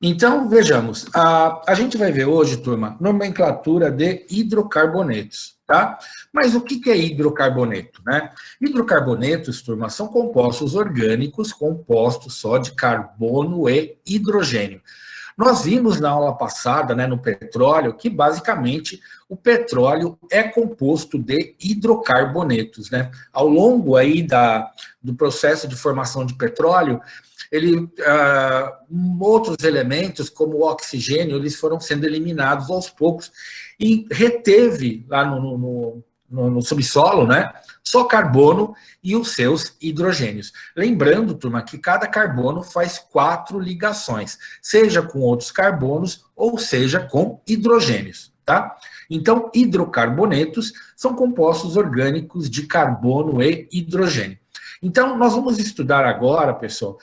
Então, vejamos, a gente vai ver hoje, turma, nomenclatura de hidrocarbonetos, tá? Mas o que é hidrocarboneto, né? Hidrocarbonetos, turma, são compostos orgânicos compostos só de carbono e hidrogênio. Nós vimos na aula passada, né, no petróleo, que basicamente o petróleo é composto de hidrocarbonetos, né? Ao longo aí do processo de formação de petróleo, outros elementos, como o oxigênio, eles foram sendo eliminados aos poucos e reteve lá no subsolo, né, só carbono e os seus hidrogênios. Lembrando, turma, que cada carbono faz 4 ligações, seja com outros carbonos ou seja com hidrogênios, tá? Então, hidrocarbonetos são compostos orgânicos de carbono e hidrogênio. Então, nós vamos estudar agora, pessoal,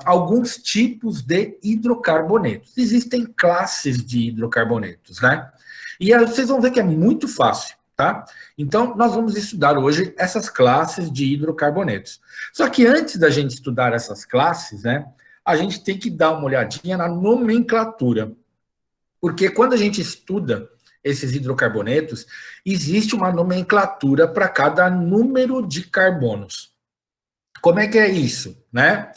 alguns tipos de hidrocarbonetos. Existem classes de hidrocarbonetos, né? E aí vocês vão ver que é muito fácil, tá? Então, nós vamos estudar hoje essas classes de hidrocarbonetos. Só que antes da gente estudar essas classes, né, a gente tem que dar uma olhadinha na nomenclatura. Porque quando a gente estuda esses hidrocarbonetos, existe uma nomenclatura para cada número de carbonos. Como é que é isso, né?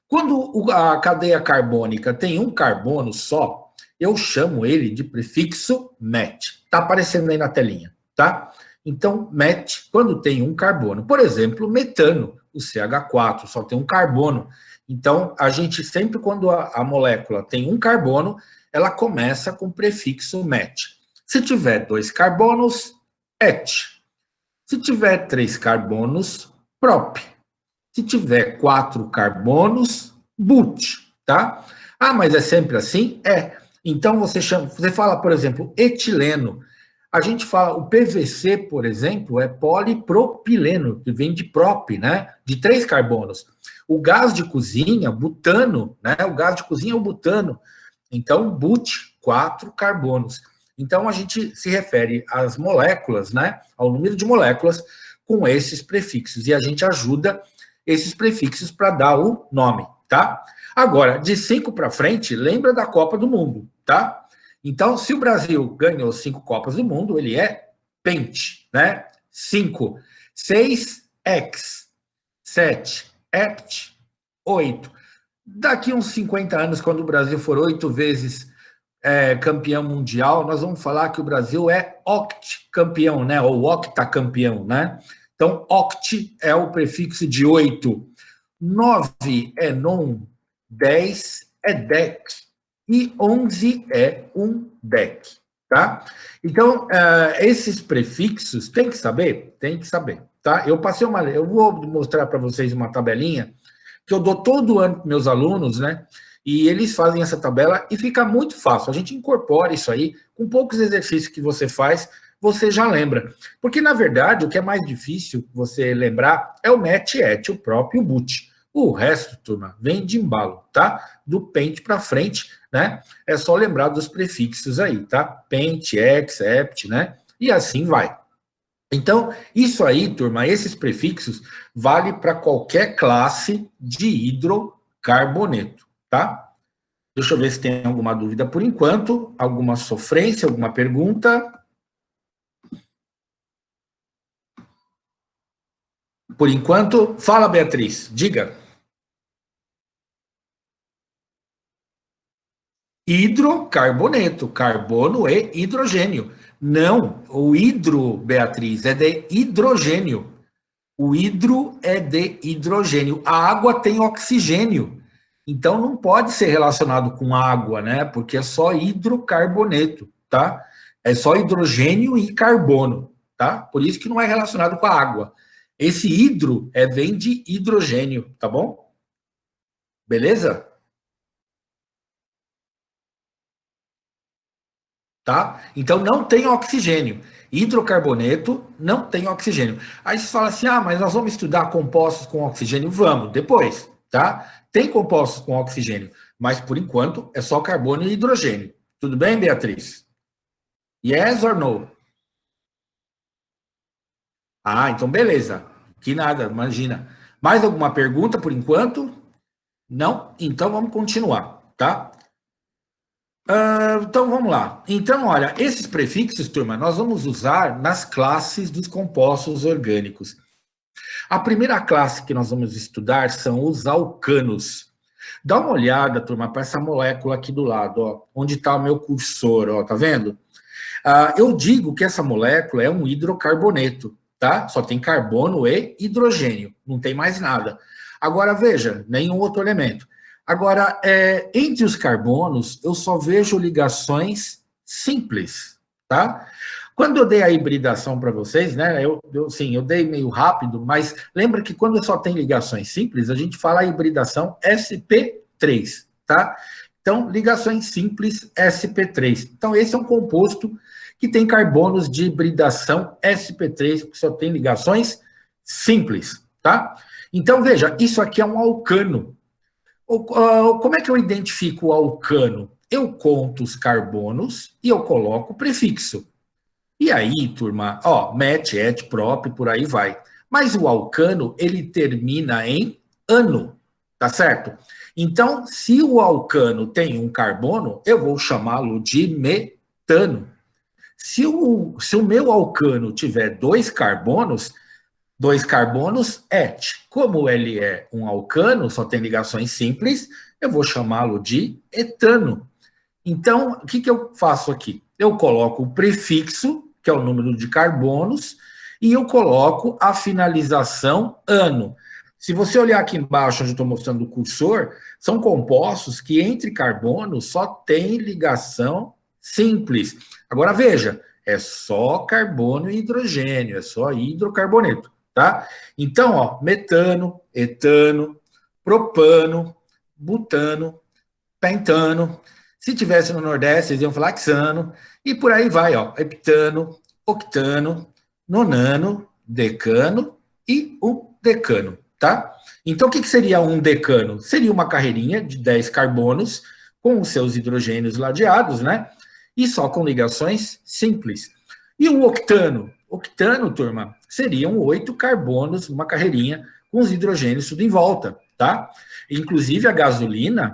Quando a cadeia carbônica tem um carbono só, eu chamo ele de prefixo MET. Está aparecendo aí na telinha, tá? Então, MET, quando tem um carbono. Por exemplo, metano, o CH4, só tem um carbono. Então, a gente sempre, quando a molécula tem um carbono, ela começa com o prefixo MET. Se tiver 2 carbonos, ET. Se tiver 3 carbonos, PROP. Se tiver 4 carbonos, but, tá? Ah, mas é sempre assim? É. Então você fala, por exemplo, etileno. A gente fala, o PVC, por exemplo, é polipropileno, que vem de prop, né? De 3 carbonos. O gás de cozinha, butano, né? O gás de cozinha é o butano. Então, but, 4 carbonos. Então a gente se refere às moléculas, né? Ao número de moléculas com esses prefixos. E a gente ajuda esses prefixos para dar o nome, tá? Agora, de 5 para frente, lembra da Copa do Mundo, tá? Então, se o Brasil ganhou 5 Copas do Mundo, ele é pente, né? 5, 6, ex, 7, hept, 8. Daqui uns 50 anos, quando o Brasil for 8 vezes campeão mundial, nós vamos falar que o Brasil é octacampeão, né? Ou octacampeão, né? Então, oct é o prefixo de 8. 9 é non, 10 é dec. E 11 é um dec, tá? Então, esses prefixos, tem que saber? Tem que saber, tá? Eu vou mostrar para vocês uma tabelinha que eu dou todo ano para meus alunos, né? E eles fazem essa tabela e fica muito fácil. A gente incorpora isso aí, com poucos exercícios que você faz, você já lembra. Porque, na verdade, o que é mais difícil você lembrar é o MET, ET, o próprio BUT. O resto, turma, vem de embalo, tá? Do pente para frente, né? É só lembrar dos prefixos aí, tá? Pente, ex, hept, né? E assim vai. Então, isso aí, turma, esses prefixos vale para qualquer classe de hidrocarboneto, tá? Deixa eu ver se tem alguma dúvida por enquanto, alguma sofrência, alguma pergunta. Por enquanto, fala, Beatriz, diga. Hidrocarboneto, carbono e hidrogênio. Não, o hidro, Beatriz, é de hidrogênio. O hidro é de hidrogênio. A água tem oxigênio. Então não pode ser relacionado com água, né? Porque é só hidrocarboneto, tá? É só hidrogênio e carbono, tá? Por isso que não é relacionado com a água. Esse hidro vem de hidrogênio, tá bom? Beleza? Tá? Então não tem oxigênio. Hidrocarboneto não tem oxigênio. Aí você fala assim: ah, mas nós vamos estudar compostos com oxigênio? Vamos, depois, tá? Tem compostos com oxigênio, mas por enquanto é só carbono e hidrogênio. Tudo bem, Beatriz? Yes or no? Ah, então beleza. Que nada, imagina. Mais alguma pergunta por enquanto? Não? Então vamos continuar, tá? Então, vamos lá. Então, olha, esses prefixos, turma, nós vamos usar nas classes dos compostos orgânicos. A primeira classe que nós vamos estudar são os alcanos. Dá uma olhada, turma, para essa molécula aqui do lado, ó, onde está o meu cursor, ó, tá vendo? Eu digo que essa molécula é um hidrocarboneto, tá? Só tem carbono e hidrogênio, não tem mais nada. Agora, veja, nenhum outro elemento. Agora, entre os carbonos, eu só vejo ligações simples, tá? Quando eu dei a hibridação para vocês, né, eu dei meio rápido, mas lembra que quando só tem ligações simples, a gente fala a hibridação sp3, tá? Então, ligações simples sp3. Então, esse é um composto que tem carbonos de hibridação sp3, que só tem ligações simples, tá? Então, veja, isso aqui é um alcano. Como é que eu identifico o alcano? Eu conto os carbonos e eu coloco o prefixo. E aí, turma, ó, met, et, prop, por aí vai. Mas o alcano, ele termina em ano, tá certo? Então, se o alcano tem um carbono, eu vou chamá-lo de metano. Se o meu alcano tiver dois carbonos, et. Como ele é um alcano, só tem ligações simples, eu vou chamá-lo de etano. Então, o que eu faço aqui? Eu coloco o prefixo, que é o número de carbonos, e eu coloco a finalização ano. Se você olhar aqui embaixo, onde eu estou mostrando o cursor, são compostos que entre carbonos só tem ligação simples. Agora veja, é só carbono e hidrogênio, é só hidrocarboneto, tá? Então, ó, metano, etano, propano, butano, pentano. Se tivesse no Nordeste, eles iam falar hexano, e por aí vai, ó, heptano, octano, nonano, decano e um decano, tá? Então, o que seria um decano? Seria uma carreirinha de 10 carbonos com os seus hidrogênios ladeados, né? E só com ligações simples. E o octano? Octano, turma, seriam 8 carbonos, uma carreirinha com os hidrogênios tudo em volta, tá? Inclusive a gasolina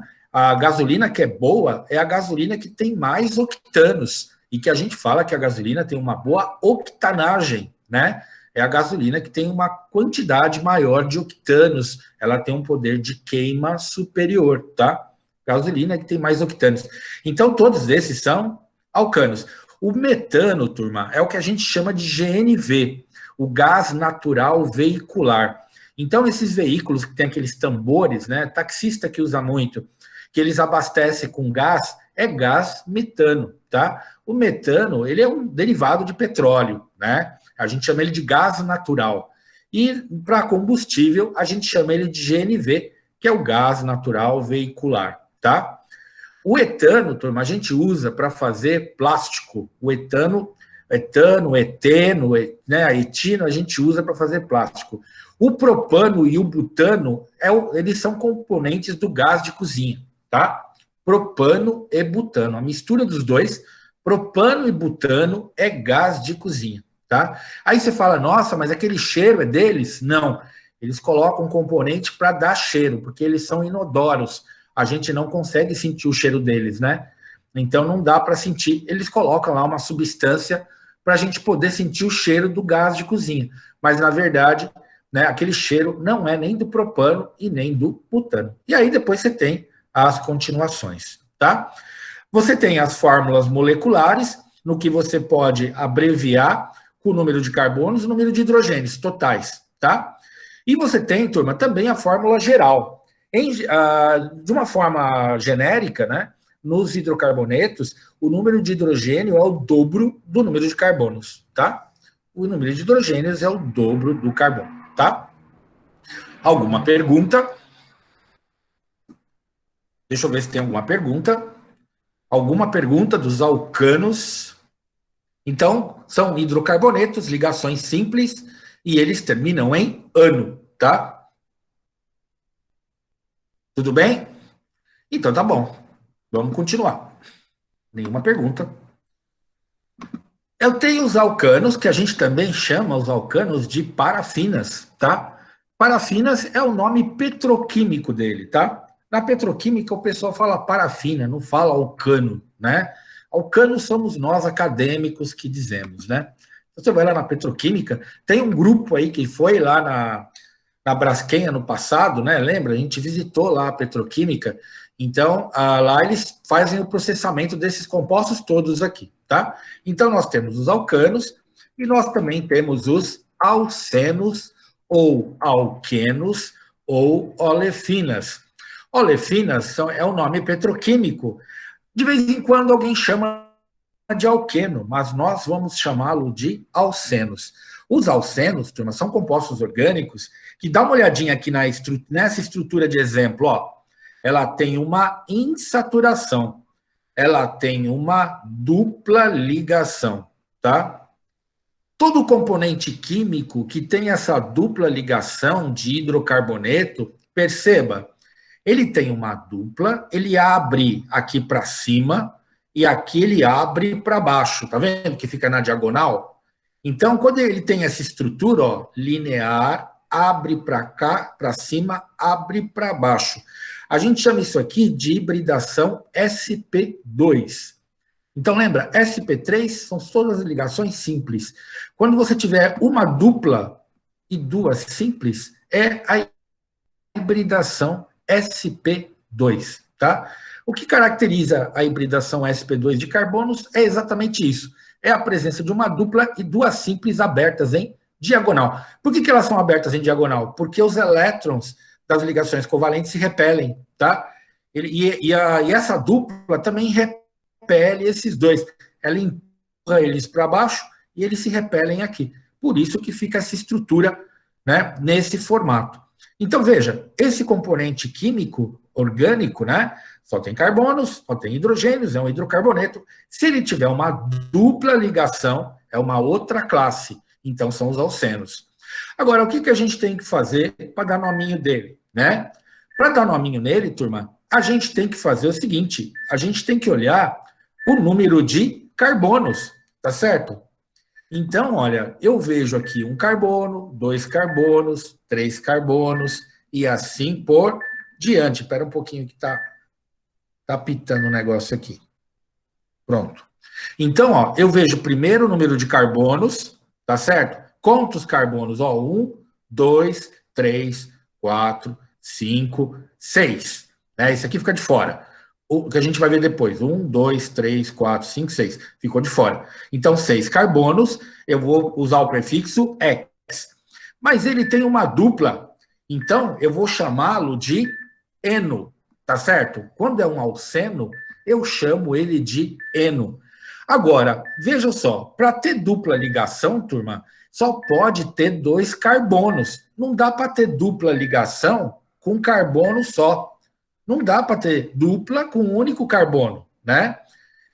que é boa é a gasolina que tem mais octanos, e que a gente fala que a gasolina tem uma boa octanagem, né? É a gasolina que tem uma quantidade maior de octanos, ela tem um poder de queima superior, tá? Gasolina que tem mais octanos. Então, todos esses são alcanos. O metano, turma, é o que a gente chama de GNV, o gás natural veicular. Então, esses veículos que tem aqueles tambores, né? Taxista que usa muito, que eles abastecem com gás, é gás metano, tá? O metano, ele é um derivado de petróleo, né? A gente chama ele de gás natural. E para combustível, a gente chama ele de GNV, que é o gás natural veicular, tá? O etano, turma, a gente usa para fazer plástico. O eteno, né, etino, a gente usa para fazer plástico. O propano e o butano, eles são componentes do gás de cozinha, tá? Propano e butano. A mistura dos dois, propano e butano, é gás de cozinha, tá? Aí você fala, nossa, mas aquele cheiro é deles? Não. Eles colocam um componente para dar cheiro, porque eles são inodoros. A gente não consegue sentir o cheiro deles, né? Então não dá para sentir. Eles colocam lá uma substância para a gente poder sentir o cheiro do gás de cozinha. Mas, na verdade, né, aquele cheiro não é nem do propano e nem do butano. E aí depois você tem as continuações, tá? Você tem as fórmulas moleculares, no que você pode abreviar com o número de carbonos e o número de hidrogênios totais, tá? E você tem, turma, também a fórmula geral. De uma forma genérica, né, nos hidrocarbonetos, o número de hidrogênio é o dobro do número de carbonos, tá? O número de hidrogênios é o dobro do carbono, tá? Alguma pergunta? Deixa eu ver se tem alguma pergunta. Alguma pergunta dos alcanos? Então, são hidrocarbonetos, ligações simples, e eles terminam em ano, tá? Tudo bem? Então tá bom. Vamos continuar. Nenhuma pergunta. Eu tenho os alcanos, que a gente também chama os alcanos de parafinas, tá? Parafinas é o nome petroquímico dele, tá? Na petroquímica, o pessoal fala parafina, não fala alcano, né? Alcano somos nós acadêmicos que dizemos, né? Você vai lá na petroquímica, tem um grupo aí que foi lá na Braskem no passado, né? Lembra? A gente visitou lá a petroquímica. Então, lá eles fazem o processamento desses compostos todos aqui, tá? Então, nós temos os alcanos e nós também temos os alcenos ou alquenos ou olefinas. Olefinas é um nome petroquímico. De vez em quando alguém chama de alqueno, mas nós vamos chamá-lo de alcenos. Os alcenos, turma, são compostos orgânicos que dá uma olhadinha aqui nessa estrutura de exemplo, ó. Ela tem uma insaturação, ela tem uma dupla ligação, tá? Todo componente químico que tem essa dupla ligação de hidrocarboneto, perceba, ele tem uma dupla, ele abre aqui para cima e aqui ele abre para baixo, tá vendo que fica na diagonal? Então, quando ele tem essa estrutura, ó, linear, abre para cá, para cima, abre para baixo. A gente chama isso aqui de hibridação sp2. Então, lembra, sp3 são todas as ligações simples. Quando você tiver uma dupla e duas simples, é a hibridação sp2, tá? O que caracteriza a hibridação sp2 de carbonos é exatamente isso. É a presença de uma dupla e duas simples abertas em diagonal. Por que elas são abertas em diagonal? Porque os elétrons das ligações covalentes se repelem, tá? E essa dupla também repele esses dois. Ela empurra eles para baixo e eles se repelem aqui. Por isso que fica essa estrutura, né, nesse formato. Então, veja, esse componente químico orgânico, né, só tem carbonos, só tem hidrogênios, é um hidrocarboneto. Se ele tiver uma dupla ligação, é uma outra classe. Então, são os alcenos. Agora, o que a gente tem que fazer para dar nominho dele, né? Para dar nominho nele, turma, a gente tem que fazer o seguinte, a gente tem que olhar o número de carbonos, tá certo? Então, olha, eu vejo aqui um carbono, dois carbonos, três carbonos e assim por diante. Espera um pouquinho que tá pitando o negócio aqui. Pronto. Então, ó, eu vejo primeiro o número de carbonos, tá certo? Conta os carbonos, ó, 1, 2, 3, 4, 5, 6. Né? Esse aqui fica de fora. O que a gente vai ver depois. 1, 2, 3, 4, 5, 6. Ficou de fora. Então, 6 carbonos, eu vou usar o prefixo X. Mas ele tem uma dupla, então eu vou chamá-lo de eno, tá certo? Quando é um alceno, eu chamo ele de eno. Agora, veja só, para ter dupla ligação, turma, só pode ter dois carbonos. Não dá para ter dupla ligação com carbono só. Não dá para ter dupla com um único carbono, né?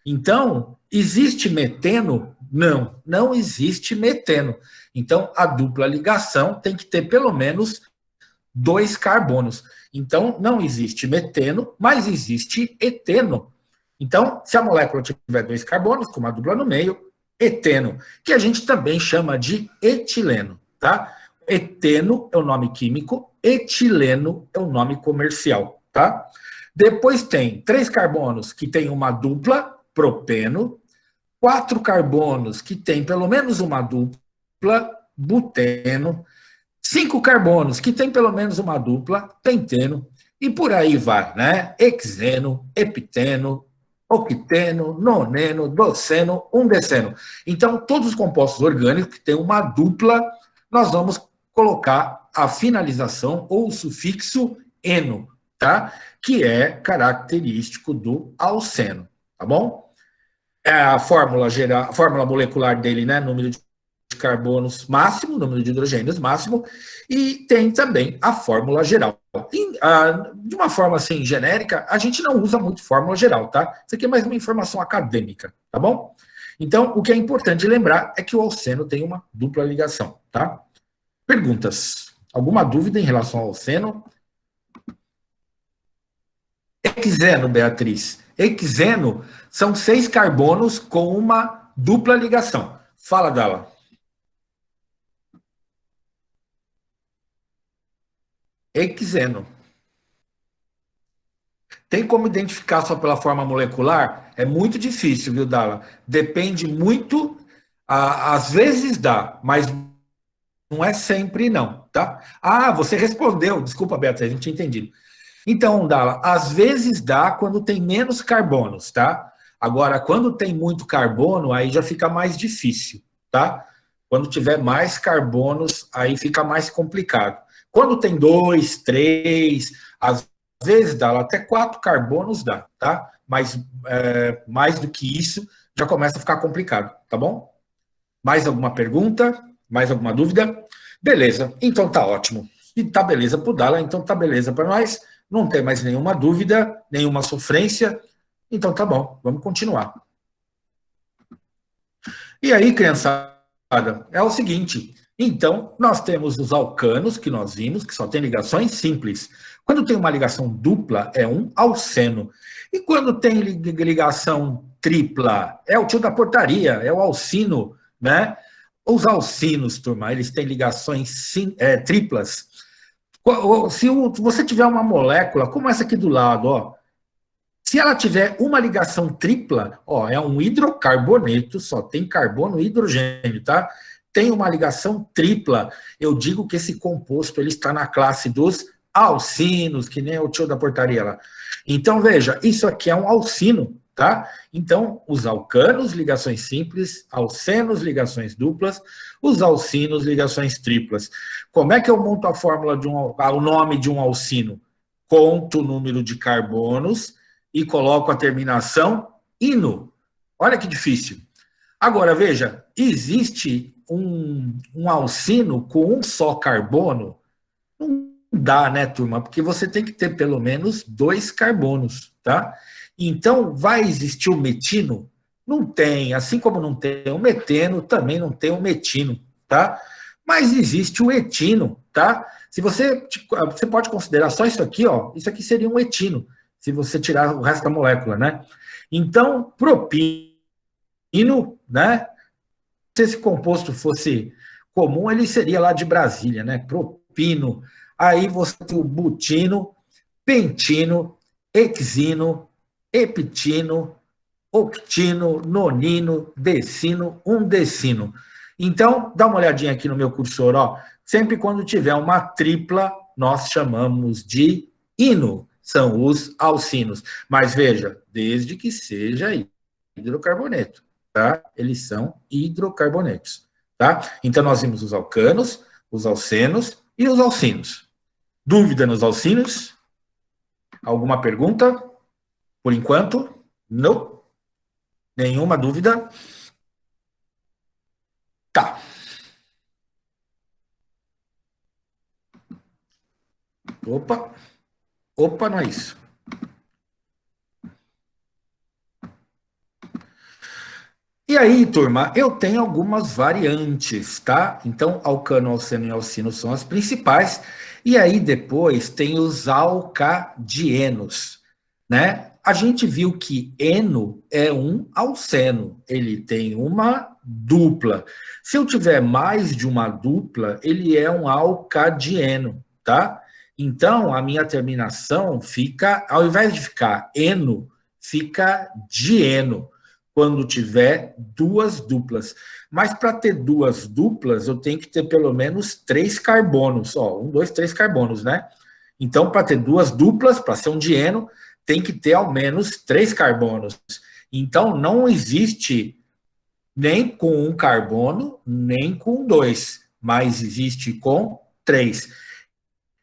Então, existe meteno? Não, não existe meteno. Então, a dupla ligação tem que ter pelo menos dois carbonos. Então, não existe meteno, mas existe eteno. Então, se a molécula tiver dois carbonos, com uma dupla no meio, eteno, que a gente também chama de etileno, tá? Eteno é o nome químico, etileno é o nome comercial, tá? Depois tem três carbonos que tem uma dupla, propeno, quatro carbonos que tem pelo menos uma dupla, buteno, cinco carbonos que tem pelo menos uma dupla, penteno, e por aí vai, né? Hexeno, epiteno, octeno, noneno, doceno, undeceno. Então, todos os compostos orgânicos que têm uma dupla, nós vamos colocar a finalização ou o sufixo eno, tá? Que é característico do alceno, tá bom? É a fórmula geral, a fórmula molecular dele, né? Número de carbonos máximo, número de hidrogênios máximo, e tem também a fórmula geral. E, de uma forma assim genérica, a gente não usa muito fórmula geral, tá? Isso aqui é mais uma informação acadêmica, tá bom? Então, o que é importante lembrar é que o alceno tem uma dupla ligação, tá? Perguntas? Alguma dúvida em relação ao alceno? Hexeno, Beatriz. Hexeno são 6 carbonos com uma dupla ligação. Fala dela. Hexeno. Tem como identificar só pela forma molecular? É muito difícil, viu, Dala? Depende muito, às vezes dá, mas não é sempre não, tá? Ah, você respondeu, desculpa, Beatriz, não tinha entendido. Então, Dala, às vezes dá quando tem menos carbonos, tá? Agora, quando tem muito carbono, aí já fica mais difícil, tá? Quando tiver mais carbonos, aí fica mais complicado. Quando tem dois, três, às vezes dá até quatro carbonos dá, tá? Mas mais do que isso já começa a ficar complicado, tá bom? Mais alguma pergunta? Mais alguma dúvida? Beleza, então tá ótimo. E tá beleza para o Dala, então tá beleza para nós. Não tem mais nenhuma dúvida, nenhuma sofrência. Então tá bom, vamos continuar. E aí, criançada, é o seguinte. Então, nós temos os alcanos, que nós vimos, que só tem ligações simples. Quando tem uma ligação dupla, é um alceno. E quando tem ligação tripla, é o tio da portaria, é o alcino, né? Os alcinos, turma, eles têm ligações triplas. Se você tiver uma molécula, como essa aqui do lado, ó, se ela tiver uma ligação tripla, ó, é um hidrocarboneto, só tem carbono e hidrogênio, tá? Tem uma ligação tripla. Eu digo que esse composto ele está na classe dos alcinos, que nem o tio da portaria lá. Então, veja, isso aqui é um alcino, tá? Então, os alcanos, ligações simples, alcenos, ligações duplas, os alcinos, ligações triplas. Como é que eu monto a fórmula o nome de um alcino? Conto o número de carbonos e coloco a terminação ino. Olha que difícil. Agora, veja, existe um alcino com um só carbono? Não dá, né, turma? Porque você tem que ter pelo menos dois carbonos, tá? Então, vai existir o metino? Não tem. Assim como não tem o meteno, também não tem o metino, tá? Mas existe o etino, tá? Se você pode considerar só isso aqui, ó, isso aqui seria um etino, se você tirar o resto da molécula, né? Então, propino, né? Se esse composto fosse comum, ele seria lá de Brasília, né? Propino. Aí você tem o butino, pentino, hexino, heptino, octino, nonino, decino, undecino. Então, dá uma olhadinha aqui no meu cursor, ó. Sempre quando tiver uma tripla, nós chamamos de ino, são os alcinos. Mas veja, desde que seja hidrocarboneto, tá? Eles são hidrocarbonetos, tá? Então, nós vimos os alcanos, os alcenos e os alcinos. Dúvida nos alcinos? Alguma pergunta? Por enquanto, não. Nenhuma dúvida? Tá. Opa, opa, não é isso. E aí, turma, eu tenho algumas variantes, tá? Então, alcano, alceno e alcino são as principais. E aí, depois, tem os alcadienos, né? A gente viu que eno é um alceno, ele tem uma dupla. Se eu tiver mais de uma dupla, ele é um alcadieno, tá? Então, a minha terminação fica, ao invés de ficar eno, fica dieno quando tiver duas duplas. Mas para ter duas duplas, eu tenho que ter pelo menos três carbonos. Ó, um, dois, três carbonos, né? Então, para ter duas duplas, para ser um dieno, tem que ter ao menos três carbonos. Então, não existe nem com um carbono, nem com dois, mas existe com três.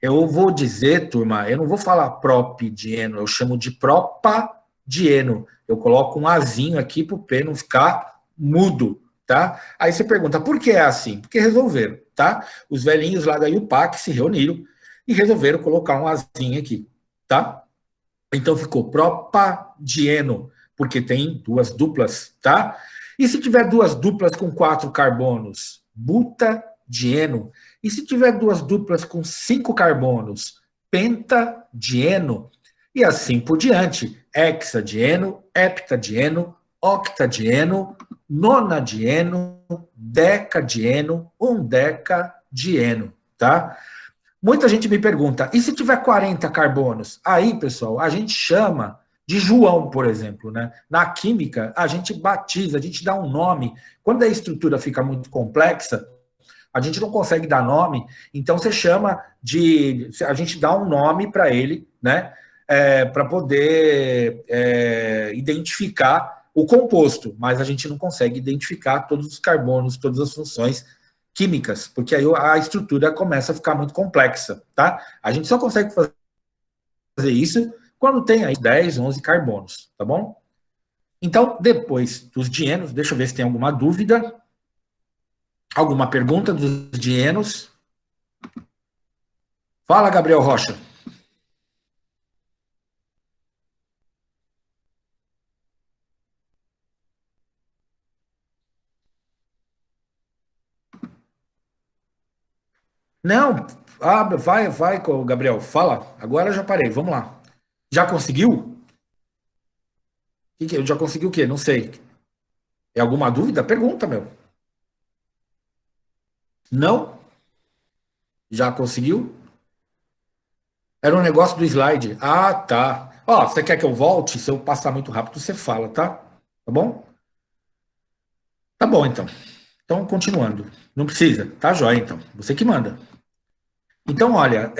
Eu vou dizer, turma, eu não vou falar propidieno, eu chamo de propadieno. Eu coloco um azinho aqui para o P não ficar mudo, tá? Aí você pergunta, por que é assim? Porque resolveram, tá? Os velhinhos lá da IUPAC se reuniram e resolveram colocar um azinho aqui, tá? Então ficou propadieno, porque tem duas duplas, tá? E se tiver duas duplas com quatro carbonos? Butadieno. E se tiver duas duplas com cinco carbonos? Pentadieno. E assim por diante. Hexadieno, heptadieno, octadieno, nonadieno, decadieno, undecadieno, tá? Muita gente me pergunta, e se tiver 40 carbonos? Aí, pessoal, a gente chama de João, por exemplo, né? Na química, a gente batiza, a gente dá um nome. Quando a estrutura fica muito complexa, a gente não consegue dar nome, então você chama de. A gente dá um nome para ele, né? Para poder identificar o composto, mas a gente não consegue identificar todos os carbonos, todas as funções químicas, porque aí a estrutura começa a ficar muito complexa, tá? A gente só consegue fazer isso quando tem aí 10, 11 carbonos, tá bom? Então, depois dos dienos, deixa eu ver se tem alguma dúvida. Alguma pergunta dos dienos? Fala, Gabriel Rocha. Não, vai, Gabriel, fala. Agora já parei, vamos lá. Já conseguiu? Já conseguiu o quê? Não sei. É alguma dúvida? Pergunta, meu. Não? Já conseguiu? Era um negócio do slide. Ah, tá. Ó, você quer que eu volte? Se eu passar muito rápido, você fala, tá? Tá bom? Tá bom, então. Então, continuando. Não precisa, tá, joia, então. Você que manda. Então, olha,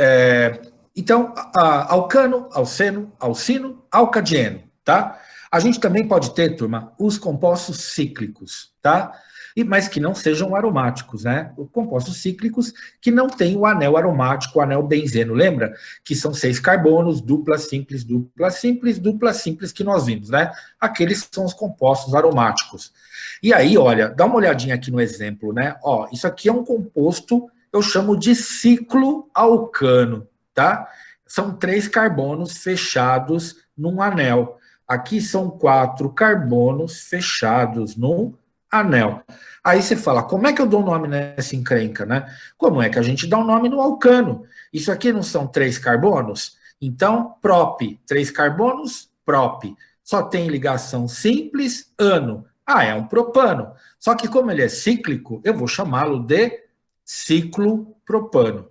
então, alcano, alceno, alcino, alcadieno, tá? A gente também pode ter, turma, os compostos cíclicos, tá? Mas que não sejam aromáticos, né? Os compostos cíclicos que não têm o anel aromático, o anel benzeno, lembra? Que são 6 carbonos, dupla simples, dupla simples, dupla simples que nós vimos, né? Aqueles são os compostos aromáticos. E aí, olha, dá uma olhadinha aqui no exemplo, né? Ó, isso aqui é um composto, eu chamo de ciclo alcano, tá? São 3 carbonos fechados num anel. Aqui são 4 carbonos fechados num anel. Aí você fala, como é que eu dou nome nessa encrenca, né? Como é que a gente dá um nome no alcano? Isso aqui não são 3 carbonos? Então, prop, 3 carbonos, prop. Só tem ligação simples, ano. Ah, é um propano. Só que como ele é cíclico, eu vou chamá-lo de ciclopropano.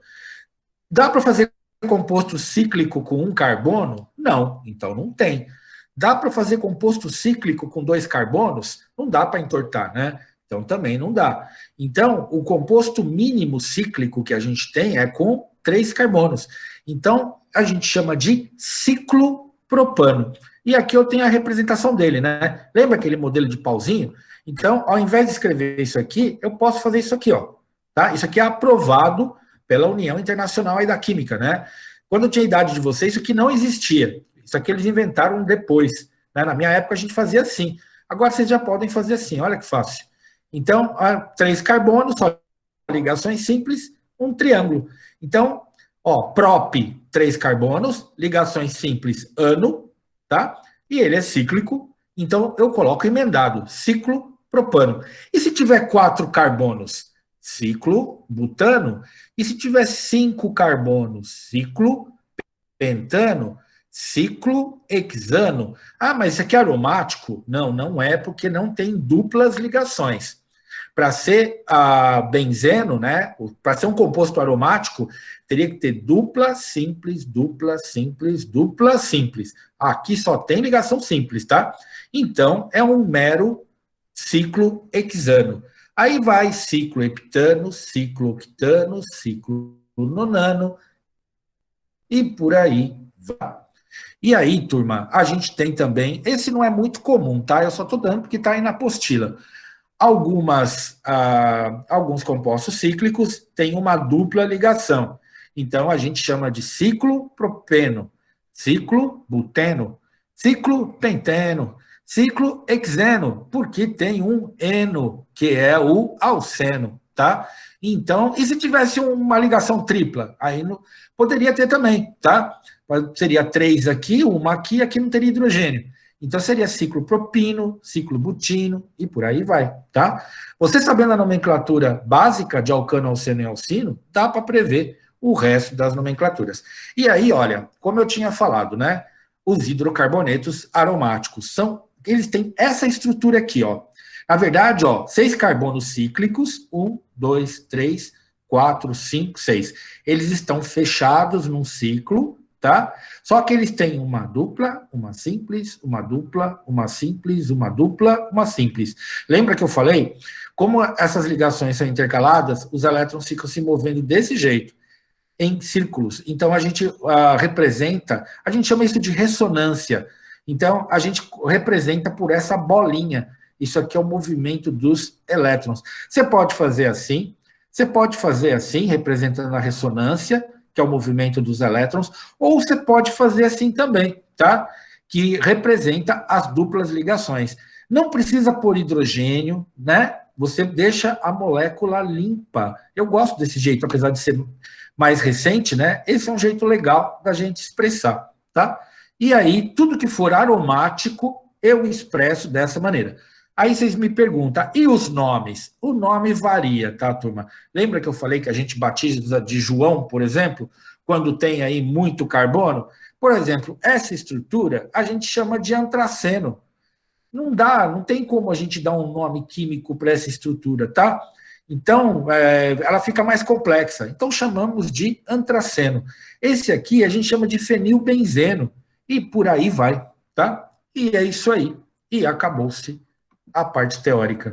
Dá para fazer composto cíclico com um carbono? Não, então não tem. Dá para fazer composto cíclico com 2 carbonos? Não dá para entortar, né? Então também não dá. Então, o composto mínimo cíclico que a gente tem é com 3 carbonos. Então, a gente chama de ciclopropano. E aqui eu tenho a representação dele, né? Lembra aquele modelo de pauzinho? Então, ao invés de escrever isso aqui, eu posso fazer isso aqui, ó. Tá? Isso aqui é aprovado pela União Internacional aí da Química, né? Quando eu tinha a idade de vocês, isso aqui não existia. Isso aqui eles inventaram depois. Né? Na minha época a gente fazia assim. Agora vocês já podem fazer assim, olha que fácil. Então, 3 carbonos, só ligações simples, um triângulo. Então, ó, prop, 3 carbonos, ligações simples, ano, tá? E ele é cíclico, então eu coloco emendado, ciclo propano. E se tiver 4 carbonos? Ciclo butano. E se tiver 5 carbonos? Ciclo pentano. Ciclo hexano. Ah, mas isso aqui é aromático? Não, não é, porque não tem duplas ligações. Para ser benzeno, né? Para ser um composto aromático, teria que ter dupla simples, dupla simples, dupla simples. Aqui só tem ligação simples, tá? Então, é um mero ciclo hexano. Aí vai ciclo heptano, ciclo octano, ciclo nonano e por aí vai. E aí, turma, a gente tem também, esse não é muito comum, tá? Eu só estou dando porque está aí na apostila. Alguns compostos cíclicos têm uma dupla ligação. Então, a gente chama de ciclo propeno, ciclo buteno, ciclo penteno, ciclo hexeno, porque tem um eno, que é o alceno, tá? Então, e se tivesse uma ligação tripla? Aí poderia ter também, tá? Seria 3 aqui, uma aqui, aqui não teria hidrogênio. Então seria ciclo propino, ciclo butino e por aí vai, tá? Você sabendo a nomenclatura básica de alcano, alceno e alcino, dá para prever o resto das nomenclaturas. E aí, olha, como eu tinha falado, né? Os hidrocarbonetos aromáticos eles têm essa estrutura aqui, ó. Na verdade, ó, 6 carbonos cíclicos, 1, 2, 3, 4, 5, 6. Eles estão fechados num ciclo, tá? Só que eles têm uma dupla, uma simples, uma dupla, uma simples, uma dupla, uma simples. Lembra que eu falei? Como essas ligações são intercaladas, os elétrons ficam se movendo desse jeito, em círculos. Então, a gente representa, a gente chama isso de ressonância. Então, a gente representa por essa bolinha. Isso aqui é o movimento dos elétrons. Você pode fazer assim, representando a ressonância, que é o movimento dos elétrons, ou você pode fazer assim também, tá? Que representa as duplas ligações. Não precisa pôr hidrogênio, né? Você deixa a molécula limpa. Eu gosto desse jeito, apesar de ser mais recente, né? Esse é um jeito legal da gente expressar, tá? E aí, tudo que for aromático, eu expresso dessa maneira. Aí vocês me perguntam, e os nomes? O nome varia, tá, turma? Lembra que eu falei que a gente batiza de João, por exemplo, quando tem aí muito carbono? Por exemplo, essa estrutura a gente chama de antraceno. Não dá, não tem como a gente dar um nome químico para essa estrutura, tá? Então, ela fica mais complexa. Então, chamamos de antraceno. Esse aqui a gente chama de fenilbenzeno. E por aí vai, tá? E é isso aí. E acabou-se a parte teórica.